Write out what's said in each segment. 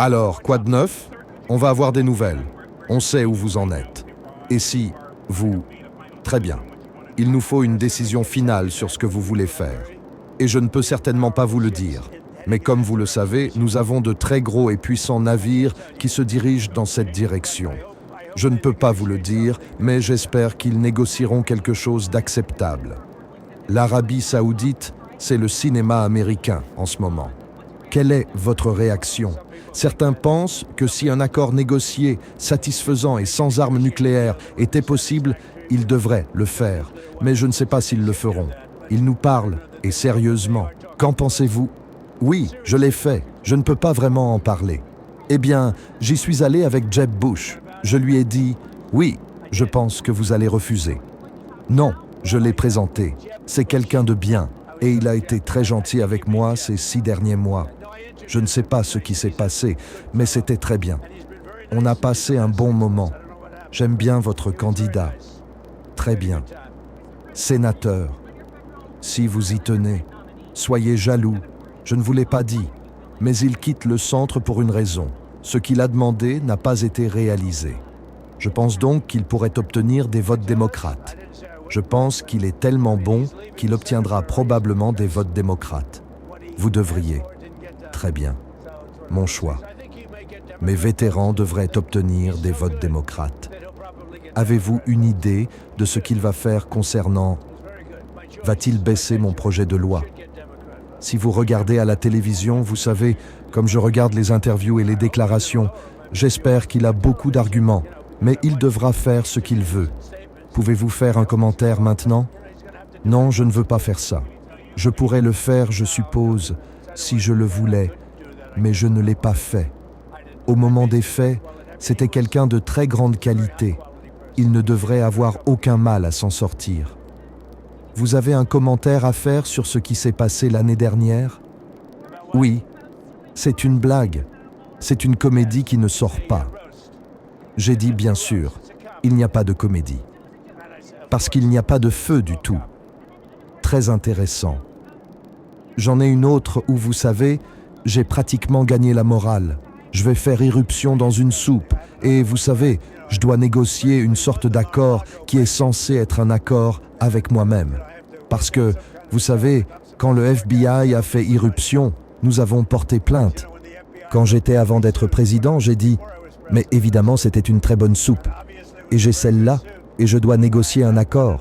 Alors, quoi de neuf? On va avoir des nouvelles. On sait où vous en êtes. Et si vous... Très bien. Il nous faut une décision finale sur ce que vous voulez faire. Et je ne peux certainement pas vous le dire. Mais comme vous le savez, nous avons de très gros et puissants navires qui se dirigent dans cette direction. Je ne peux pas vous le dire, mais j'espère qu'ils négocieront quelque chose d'acceptable. L'Arabie saoudite, c'est le cinéma américain en ce moment. Quelle est votre réaction? Certains pensent que si un accord négocié, satisfaisant et sans armes nucléaires était possible, ils devraient le faire. Mais je ne sais pas s'ils le feront. Ils nous parlent, et sérieusement. Qu'en pensez-vous? Oui, je l'ai fait. Je ne peux pas vraiment en parler. Eh bien, j'y suis allé avec Jeb Bush. Je lui ai dit « Oui, je pense que vous allez refuser. » Non, je l'ai présenté. C'est quelqu'un de bien. Et il a été très gentil avec moi ces 6 derniers mois. Je ne sais pas ce qui s'est passé, mais c'était très bien. On a passé un bon moment. J'aime bien votre candidat. Très bien. Sénateur, si vous y tenez, soyez jaloux. Je ne vous l'ai pas dit, mais il quitte le centre pour une raison. Ce qu'il a demandé n'a pas été réalisé. Je pense donc qu'il pourrait obtenir des votes démocrates. Je pense qu'il est tellement bon qu'il obtiendra probablement des votes démocrates. Vous devriez. Très bien. Mon choix. Mes vétérans devraient obtenir des votes démocrates. Avez-vous une idée de ce qu'il va faire concernant... Va-t-il baisser mon projet de loi? Si vous regardez à la télévision, vous savez, comme je regarde les interviews et les déclarations, j'espère qu'il a beaucoup d'arguments, mais il devra faire ce qu'il veut. Pouvez-vous faire un commentaire maintenant? Non, je ne veux pas faire ça. Je pourrais le faire, je suppose, si je le voulais, mais je ne l'ai pas fait. Au moment des faits, c'était quelqu'un de très grande qualité. Il ne devrait avoir aucun mal à s'en sortir. Vous avez un commentaire à faire sur ce qui s'est passé l'année dernière? Oui, c'est une blague. C'est une comédie qui ne sort pas. J'ai dit bien sûr, il n'y a pas de comédie. Parce qu'il n'y a pas de feu du tout. Très intéressant. J'en ai une autre où, vous savez, j'ai pratiquement gagné la morale. Je vais faire irruption dans une soupe et, vous savez, je dois négocier une sorte d'accord qui est censé être un accord avec moi-même. Parce que, vous savez, quand le FBI a fait irruption, nous avons porté plainte. Quand j'étais avant d'être président, j'ai dit « Mais évidemment, c'était une très bonne soupe. Et j'ai celle-là, et je dois négocier un accord.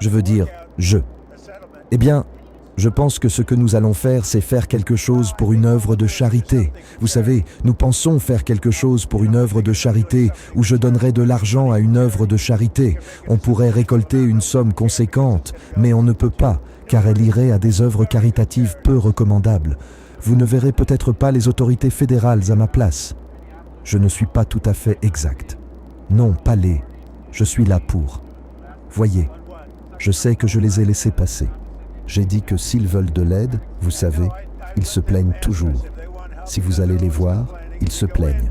Je veux dire, je. Eh bien, je pense que ce que nous allons faire, c'est faire quelque chose pour une œuvre de charité. Vous savez, nous pensons faire quelque chose pour une œuvre de charité, où je donnerai de l'argent à une œuvre de charité. On pourrait récolter une somme conséquente, mais on ne peut pas, car elle irait à des œuvres caritatives peu recommandables. Vous ne verrez peut-être pas les autorités fédérales à ma place. Je ne suis pas tout à fait exact. Non, pas les. Je suis là pour. Voyez, je sais que je les ai laissés passer. J'ai dit que s'ils veulent de l'aide, vous savez, ils se plaignent toujours. Si vous allez les voir, ils se plaignent.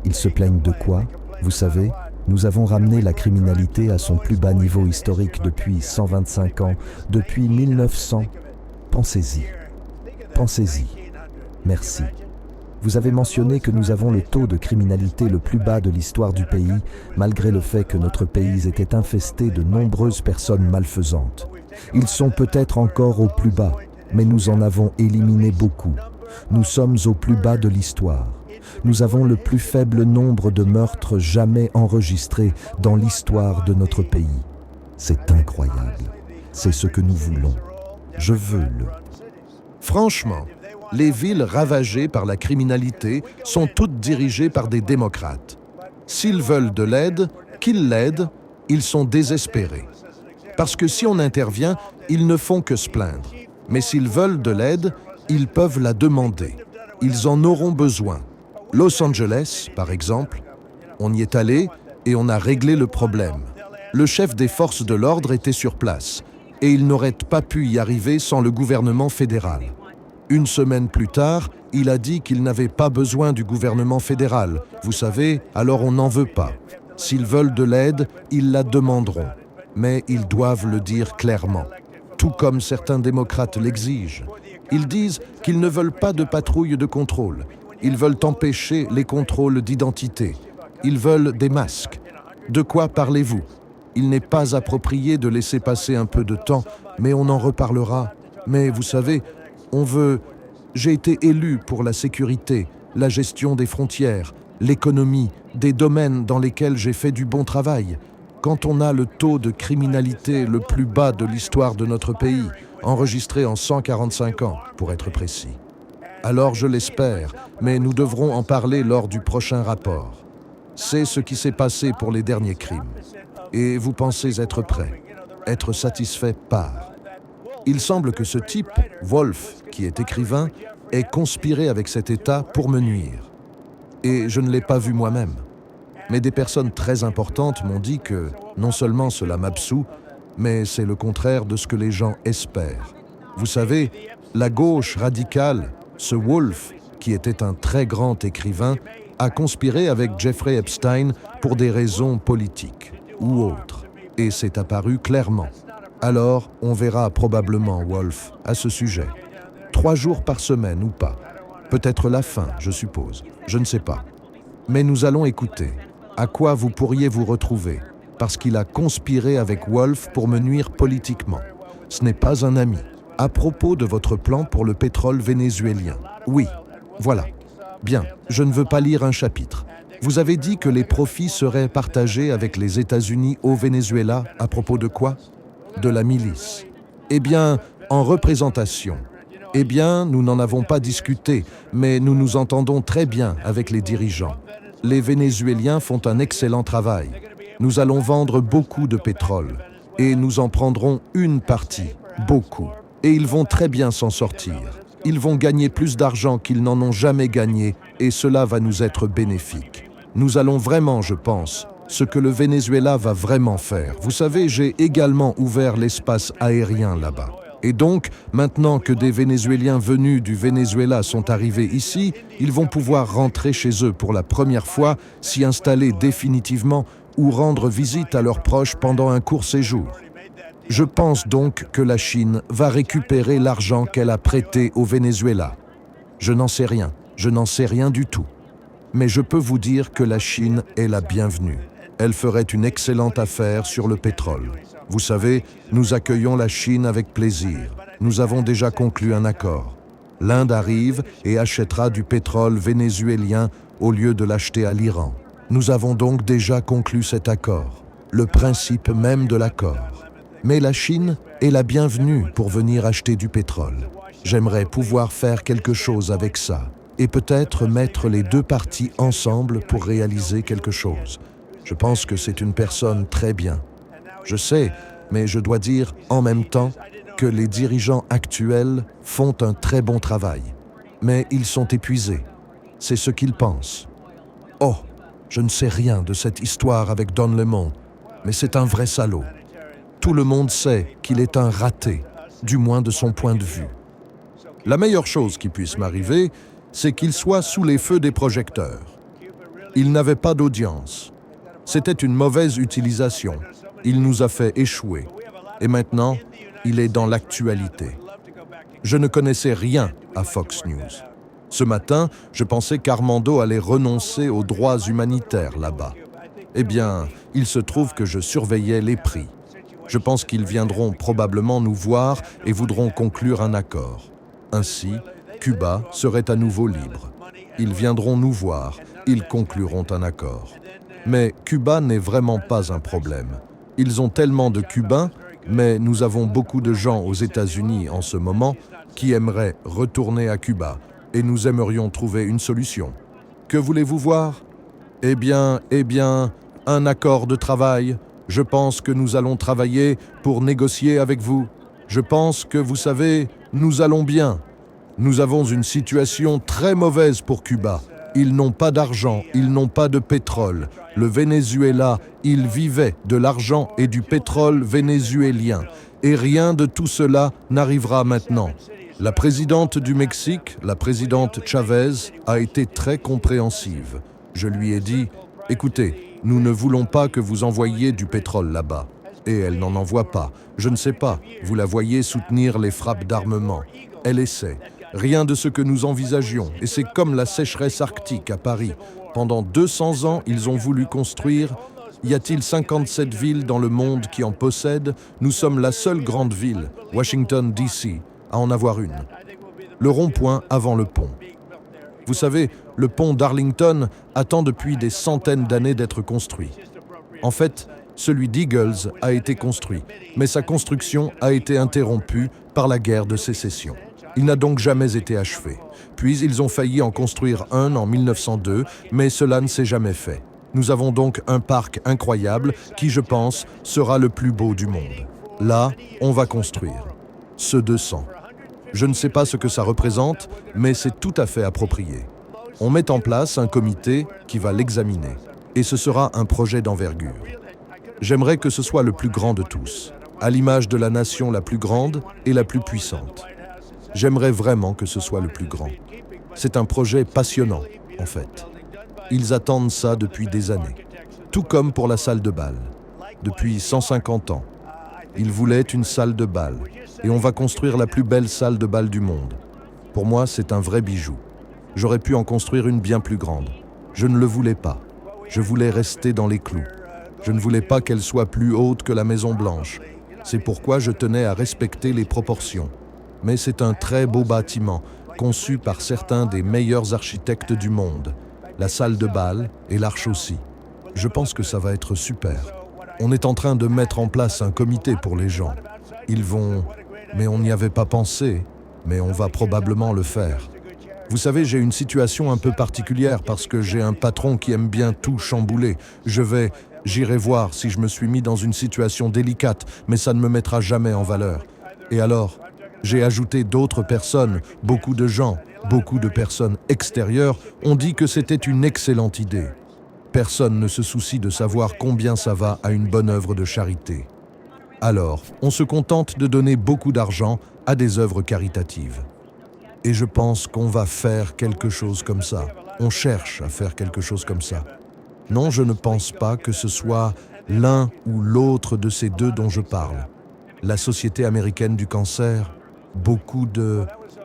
Ils se plaignent de quoi? Vous savez, nous avons ramené la criminalité à son plus bas niveau historique depuis 125 ans, depuis 1900. Pensez-y. Pensez-y. Merci. Vous avez mentionné que nous avons le taux de criminalité le plus bas de l'histoire du pays, malgré le fait que notre pays était infesté de nombreuses personnes malfaisantes. Ils sont peut-être encore au plus bas, mais nous en avons éliminé beaucoup. Nous sommes au plus bas de l'histoire. Nous avons le plus faible nombre de meurtres jamais enregistrés dans l'histoire de notre pays. C'est incroyable. C'est ce que nous voulons. Je veux le... Franchement, les villes ravagées par la criminalité sont toutes dirigées par des démocrates. S'ils veulent de l'aide, qu'ils l'aident, ils sont désespérés. Parce que si on intervient, ils ne font que se plaindre. Mais s'ils veulent de l'aide, ils peuvent la demander. Ils en auront besoin. Los Angeles, par exemple, on y est allé et on a réglé le problème. Le chef des forces de l'ordre était sur place et il n'aurait pas pu y arriver sans le gouvernement fédéral. Une semaine plus tard, il a dit qu'il n'avait pas besoin du gouvernement fédéral. Vous savez, alors on n'en veut pas. S'ils veulent de l'aide, ils la demanderont. Mais ils doivent le dire clairement, tout comme certains démocrates l'exigent. Ils disent qu'ils ne veulent pas de patrouille de contrôle. Ils veulent empêcher les contrôles d'identité. Ils veulent des masques. De quoi parlez-vous? Il n'est pas approprié de laisser passer un peu de temps, mais on en reparlera. Mais vous savez, on veut... J'ai été élu pour la sécurité, la gestion des frontières, l'économie, des domaines dans lesquels j'ai fait du bon travail. Quand on a le taux de criminalité le plus bas de l'histoire de notre pays, enregistré en 145 ans, pour être précis. Alors je l'espère, mais nous devrons en parler lors du prochain rapport. C'est ce qui s'est passé pour les derniers crimes. Et vous pensez être prêt, être satisfait par. Il semble que ce type, Wolf, qui est écrivain, ait conspiré avec cet État pour me nuire. Et je ne l'ai pas vu moi-même. Mais des personnes très importantes m'ont dit que non seulement cela m'absout, mais c'est le contraire de ce que les gens espèrent. Vous savez, la gauche radicale, ce Wolf, qui était un très grand écrivain, a conspiré avec Jeffrey Epstein pour des raisons politiques ou autres. Et c'est apparu clairement. Alors, on verra probablement Wolf à ce sujet. 3 jours par semaine ou pas. Peut-être la fin, je suppose. Je ne sais pas. Mais nous allons écouter. À quoi vous pourriez vous retrouver? Parce qu'il a conspiré avec Wolf pour me nuire politiquement. Ce n'est pas un ami. À propos de votre plan pour le pétrole vénézuélien. Oui, voilà. Bien, je ne veux pas lire un chapitre. Vous avez dit que les profits seraient partagés avec les États-Unis au Venezuela à propos de quoi? De la milice. Eh bien, en représentation. Eh bien, nous n'en avons pas discuté, mais nous nous entendons très bien avec les dirigeants. Les Vénézuéliens font un excellent travail. Nous allons vendre beaucoup de pétrole. Et nous en prendrons une partie, beaucoup. Et ils vont très bien s'en sortir. Ils vont gagner plus d'argent qu'ils n'en ont jamais gagné, et cela va nous être bénéfique. Nous allons vraiment, je pense, ce que le Venezuela va vraiment faire. Vous savez, j'ai également ouvert l'espace aérien là-bas. Et donc, maintenant que des Vénézuéliens venus du Venezuela sont arrivés ici, ils vont pouvoir rentrer chez eux pour la première fois, s'y installer définitivement ou rendre visite à leurs proches pendant un court séjour. Je pense donc que la Chine va récupérer l'argent qu'elle a prêté au Venezuela. Je n'en sais rien du tout. Mais je peux vous dire que la Chine est la bienvenue. Elle ferait une excellente affaire sur le pétrole. Vous savez, nous accueillons la Chine avec plaisir. Nous avons déjà conclu un accord. L'Inde arrive et achètera du pétrole vénézuélien au lieu de l'acheter à l'Iran. Nous avons donc déjà conclu cet accord, le principe même de l'accord. Mais la Chine est la bienvenue pour venir acheter du pétrole. J'aimerais pouvoir faire quelque chose avec ça et peut-être mettre les deux parties ensemble pour réaliser quelque chose. Je pense que c'est une personne très bien. Je sais, mais je dois dire en même temps que les dirigeants actuels font un très bon travail. Mais ils sont épuisés. C'est ce qu'ils pensent. Oh, je ne sais rien de cette histoire avec Don Lemon, mais c'est un vrai salaud. Tout le monde sait qu'il est un raté, du moins de son point de vue. La meilleure chose qui puisse m'arriver, c'est qu'il soit sous les feux des projecteurs. Il n'avait pas d'audience. C'était une mauvaise utilisation. Il nous a fait échouer. Et maintenant, il est dans l'actualité. Je ne connaissais rien à Fox News. Ce matin, je pensais qu'Armando allait renoncer aux droits humanitaires là-bas. Eh bien, il se trouve que je surveillais les prix. Je pense qu'ils viendront probablement nous voir et voudront conclure un accord. Ainsi, Cuba serait à nouveau libre. Ils viendront nous voir, ils concluront un accord. Mais Cuba n'est vraiment pas un problème. Ils ont tellement de Cubains, mais nous avons beaucoup de gens aux États-Unis en ce moment qui aimeraient retourner à Cuba et nous aimerions trouver une solution. Que voulez-vous voir? Eh bien, un accord de travail. Je pense que nous allons travailler pour négocier avec vous. Je pense que, vous savez, nous allons bien. Nous avons une situation très mauvaise pour Cuba. Ils n'ont pas d'argent, ils n'ont pas de pétrole. Le Venezuela, il vivait de l'argent et du pétrole vénézuélien. Et rien de tout cela n'arrivera maintenant. La présidente du Mexique, la présidente Chavez, a été très compréhensive. Je lui ai dit, « Écoutez, nous ne voulons pas que vous envoyiez du pétrole là-bas. » Et elle n'en envoie pas. Je ne sais pas, vous la voyez soutenir les frappes d'armement. Elle essaie. Rien de ce que nous envisagions, et c'est comme la sécheresse arctique à Paris. Pendant 200 ans, ils ont voulu construire. Y a-t-il 57 villes dans le monde qui en possèdent? Nous sommes la seule grande ville, Washington, D.C., à en avoir une. Le rond-point avant le pont. Vous savez, le pont d'Arlington attend depuis des centaines d'années d'être construit. En fait, celui d'Eagles a été construit, mais sa construction a été interrompue par la guerre de sécession. Il n'a donc jamais été achevé. Puis ils ont failli en construire un en 1902, mais cela ne s'est jamais fait. Nous avons donc un parc incroyable qui, je pense, sera le plus beau du monde. Là, on va construire. Ce 200. Je ne sais pas ce que ça représente, mais c'est tout à fait approprié. On met en place un comité qui va l'examiner. Et ce sera un projet d'envergure. J'aimerais que ce soit le plus grand de tous, à l'image de la nation la plus grande et la plus puissante. J'aimerais vraiment que ce soit le plus grand. C'est un projet passionnant, en fait. Ils attendent ça depuis des années. Tout comme pour la salle de bal. Depuis 150 ans. Ils voulaient une salle de bal. Et on va construire la plus belle salle de bal du monde. Pour moi, c'est un vrai bijou. J'aurais pu en construire une bien plus grande. Je ne le voulais pas. Je voulais rester dans les clous. Je ne voulais pas qu'elle soit plus haute que la Maison Blanche. C'est pourquoi je tenais à respecter les proportions. Mais c'est un très beau bâtiment, conçu par certains des meilleurs architectes du monde. La salle de bal et l'arche aussi. Je pense que ça va être super. On est en train de mettre en place un comité pour les gens. Ils vont... Mais on n'y avait pas pensé. Mais on va probablement le faire. Vous savez, j'ai une situation un peu particulière parce que j'ai un patron qui aime bien tout chambouler. J'irai voir si je me suis mis dans une situation délicate, mais ça ne me mettra jamais en valeur. Et alors, j'ai ajouté d'autres personnes, beaucoup de personnes extérieures ont dit que c'était une excellente idée. Personne ne se soucie de savoir combien ça va à une bonne œuvre de charité. Alors, on se contente de donner beaucoup d'argent à des œuvres caritatives. Et je pense qu'on va faire quelque chose comme ça. On cherche à faire quelque chose comme ça. Non, je ne pense pas que ce soit l'un ou l'autre de ces deux dont je parle. La Société américaine du cancer,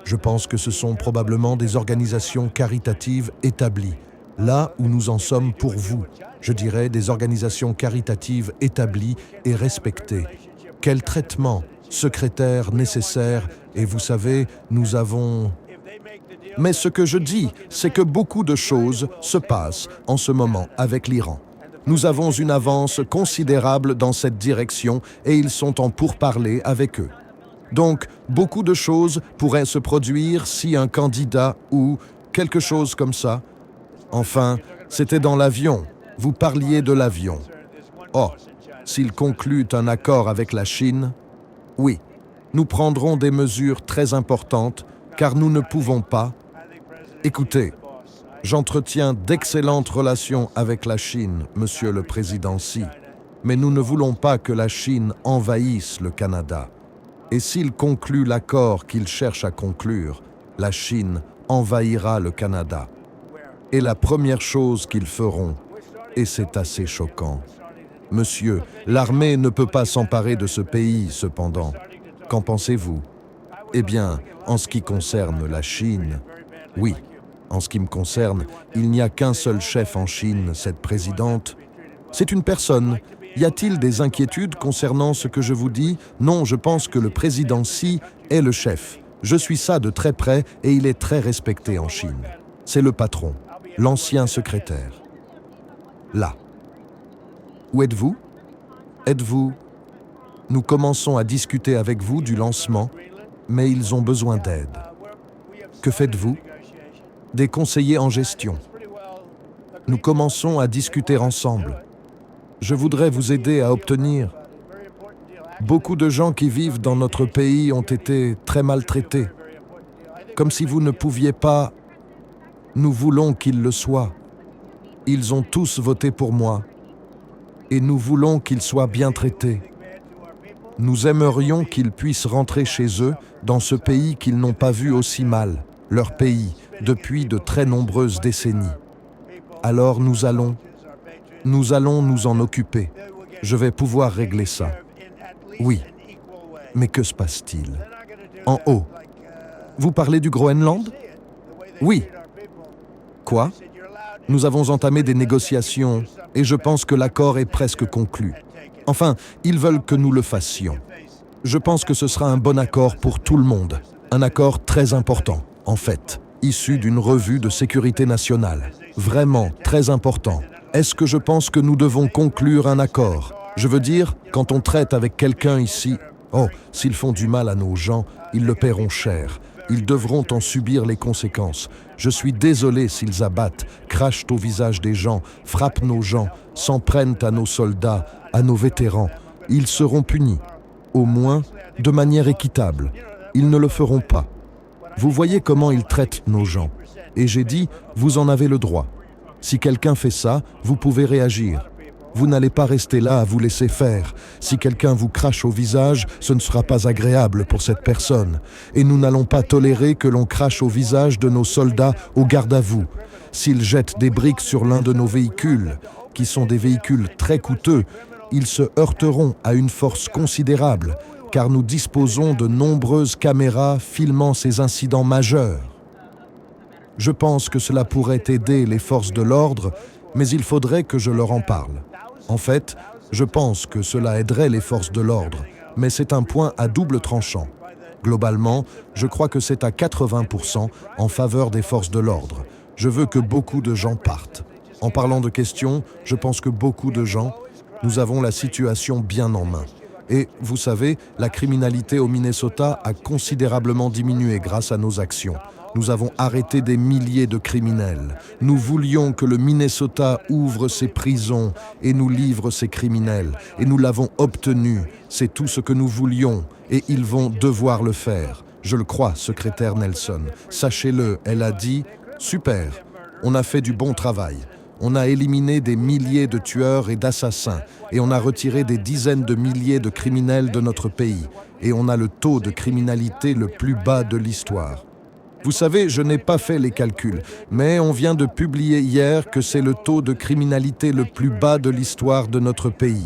je pense que ce sont probablement des organisations caritatives établies. Là où nous en sommes pour vous, je dirais des organisations caritatives établies et respectées. Quel traitement, secrétaire nécessaire, et vous savez, nous avons... Mais ce que je dis, c'est que beaucoup de choses se passent en ce moment avec l'Iran. Nous avons une avance considérable dans cette direction et ils sont en pourparlers avec eux. Donc, beaucoup de choses pourraient se produire si un candidat ou quelque chose comme ça... Enfin, c'était dans l'avion. Vous parliez de l'avion. Oh, s'il conclut un accord avec la Chine, oui, nous prendrons des mesures très importantes car nous ne pouvons pas... Écoutez, j'entretiens d'excellentes relations avec la Chine, Monsieur le Président Xi, mais nous ne voulons pas que la Chine envahisse le Canada. Et s'il conclut l'accord qu'il cherche à conclure, la Chine envahira le Canada. Et la première chose qu'ils feront, et c'est assez choquant, Monsieur, l'armée ne peut pas s'emparer de ce pays, cependant. Qu'en pensez-vous? Eh bien, en ce qui concerne la Chine, oui. En ce qui me concerne, il n'y a qu'un seul chef en Chine, cette présidente. C'est une personne. Y a-t-il des inquiétudes concernant ce que je vous dis? Non, je pense que le président Xi est le chef. Je suis ça de très près et il est très respecté en Chine. C'est le patron, l'ancien secrétaire. Là. Où êtes-vous? Êtes-vous? Nous commençons à discuter avec vous du lancement, mais ils ont besoin d'aide. Que faites-vous? Des conseillers en gestion. Nous commençons à discuter ensemble. Je voudrais vous aider à obtenir. Beaucoup de gens qui vivent dans notre pays ont été très maltraités. Comme si vous ne pouviez pas... Nous voulons qu'ils le soient. Ils ont tous voté pour moi. Et nous voulons qu'ils soient bien traités. Nous aimerions qu'ils puissent rentrer chez eux, dans ce pays qu'ils n'ont pas vu aussi mal, leur pays, depuis de très nombreuses décennies. Alors nous allons nous en occuper. Je vais pouvoir régler ça. Oui, mais que se passe-t-il? En haut, Vous parlez du Groenland? Oui. Quoi? Nous avons entamé des négociations et je pense que l'accord est presque conclu. Enfin, ils veulent que nous le fassions. Je pense que ce sera un bon accord pour tout le monde. Un accord très important, en fait, issu d'une revue de sécurité nationale. Vraiment très important. Est-ce que je pense que nous devons conclure un accord? Je veux dire, quand on traite avec quelqu'un ici, oh, s'ils font du mal à nos gens, ils le paieront cher. Ils devront en subir les conséquences. Je suis désolé s'ils abattent, crachent au visage des gens, frappent nos gens, s'en prennent à nos soldats, à nos vétérans. Ils seront punis. Au moins, de manière équitable. Ils ne le feront pas. Vous voyez comment ils traitent nos gens. Et j'ai dit, vous en avez le droit. Si quelqu'un fait ça, vous pouvez réagir. Vous n'allez pas rester là à vous laisser faire. Si quelqu'un vous crache au visage, ce ne sera pas agréable pour cette personne. Et nous n'allons pas tolérer que l'on crache au visage de nos soldats au garde à vous. S'ils jettent des briques sur l'un de nos véhicules, qui sont des véhicules très coûteux, ils se heurteront à une force considérable, car nous disposons de nombreuses caméras filmant ces incidents majeurs. Je pense que cela pourrait aider les forces de l'ordre, mais il faudrait que je leur en parle. En fait, je pense que cela aiderait les forces de l'ordre, mais c'est un point à double tranchant. Globalement, je crois que c'est à 80% en faveur des forces de l'ordre. Je veux que beaucoup de gens partent. En parlant de questions, je pense que beaucoup de gens, nous avons la situation bien en main. Et, vous savez, la criminalité au Minnesota a considérablement diminué grâce à nos actions. Nous avons arrêté des milliers de criminels. Nous voulions que le Minnesota ouvre ses prisons et nous livre ses criminels. Et nous l'avons obtenu. C'est tout ce que nous voulions. Et ils vont devoir le faire. Je le crois, secrétaire Nelson. Sachez-le, elle a dit « Super, on a fait du bon travail. On a éliminé des milliers de tueurs et d'assassins. Et on a retiré des dizaines de milliers de criminels de notre pays. Et on a le taux de criminalité le plus bas de l'histoire. » Vous savez, je n'ai pas fait les calculs, mais on vient de publier hier que c'est le taux de criminalité le plus bas de l'histoire de notre pays.